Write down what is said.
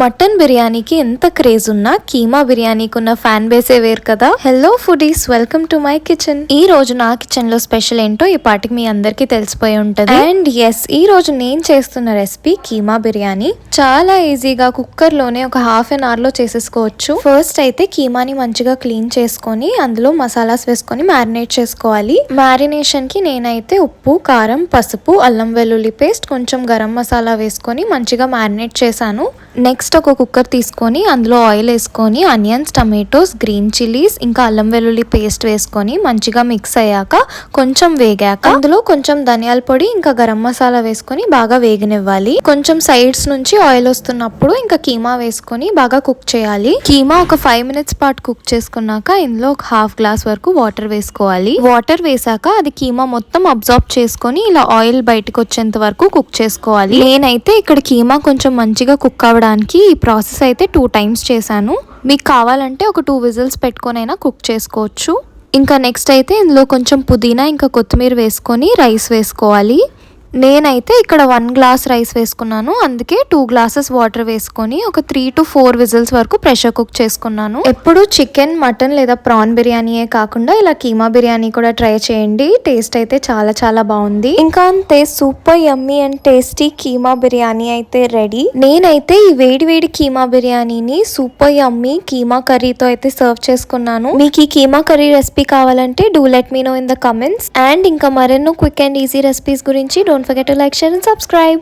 Mutton బిర్యానీకి ఎంత craze ఉన్నా కీమా బిర్యానీకి ఉన్న ఫ్యాన్ బేసే వేరు కదా. Hello foodies, welcome to my kitchen. ఈ రోజు నా కిచెన్ లో స్పెషల్ ఏంటో ఈ పాటికి మీ అందరికి తెలిసిపోయి ఉంటది. అండ్ ఎస్, ఈ రోజు నేను చేస్తున్న రెసిపీ కీమా బిర్యానీ. చాలా ఈజీగా కుక్కర్ లోనే ఒక హాఫ్ అన్ అవర్ లో చేసేసుకోవచ్చు. ఫస్ట్ అయితే కీమాని మంచిగా క్లీన్ చేసుకొని అందులో మసాలాస్ వేసుకొని మ్యారినేట్ చేసుకోవాలి. మ్యారినేషన్ కి నేనైతే ఉప్పు, కారం, పసుపు, అల్లం వెల్లుల్లి పేస్ట్, కొంచెం గరం మసాలా వేసుకొని మంచిగా మ్యారినేట్ చేశాను. నెక్స్ట్ ఒక కుక్కర్ తీసుకొని అందులో ఆయిల్ వేసుకొని ఆనియన్స్, టమాటోస్, గ్రీన్ చిల్లీస్, ఇంకా అల్లం వెల్లుల్లి పేస్ట్ వేసుకొని మంచిగా మిక్స్ అయ్యాక కొంచెం వేగాక అందులో కొంచెం ధనియాల పొడి ఇంకా గరం మసాలా వేసుకొని బాగా వేగనివ్వాలి. కొంచెం సైడ్స్ నుంచి ఆయిల్ వస్తున్నప్పుడు ఇంకా కీమా వేసుకొని బాగా కుక్ చేయాలి. కీమా ఒక 5 minutes పాటు కుక్ చేసుకున్నాక ఇందులో ఒక హాఫ్ గ్లాస్ వరకు వాటర్ వేసుకోవాలి. వాటర్ వేసాక అది కీమా మొత్తం అబ్జార్బ్ చేసుకొని ఇలా ఆయిల్ బయటకు వచ్చేంత వరకు కుక్ చేసుకోవాలి. నేనైతే ఇక్కడ కీమా కొంచెం మంచిగా కుక్ అవ్వడానికి ఈ ప్రాసెస్ అయితే 2 times చేశాను. మీకు కావాలంటే ఒక 2 whistles పెట్టుకొనైనా కుక్ చేసుకోవచ్చు. ఇంకా నెక్స్ట్ అయితే ఇందులో కొంచెం పుదీనా ఇంకా కొత్తిమీర వేసుకొని రైస్ వేసుకోవాలి. నేనైతే ఇక్కడ 1 glass రైస్ వేసుకున్నాను, అందుకే 2 glasses వాటర్ వేసుకొని ఒక 3 to 4 whistles వరకు ప్రెషర్ కుక్ చేసుకున్నాను. ఎప్పుడు చికెన్, మటన్ లేదా ప్రాన్ బిర్యానీయే కాకుండా ఇలా కీమా బిర్యానీ కూడా ట్రై చేయండి. టేస్ట్ అయితే చాలా చాలా బాగుంది. ఇంకా అంతే, super yummy and tasty keema biryani అయితే రెడీ. నేనైతే ఈ వేడి వేడి కీమా బిర్యానీని సూపర్ యమ్మీ కీమా కర్రీతో అయితే సర్వ్ చేసుకున్నాను. మీకు ఈ కీమా కర్రీ రెసిపీ కావాలంటే do let me know in the comments. And ఇంకా మరెన్నో క్విక్ అండ్ ఈజీ రెసిపీస్ గురించి don't forget to like, share and subscribe.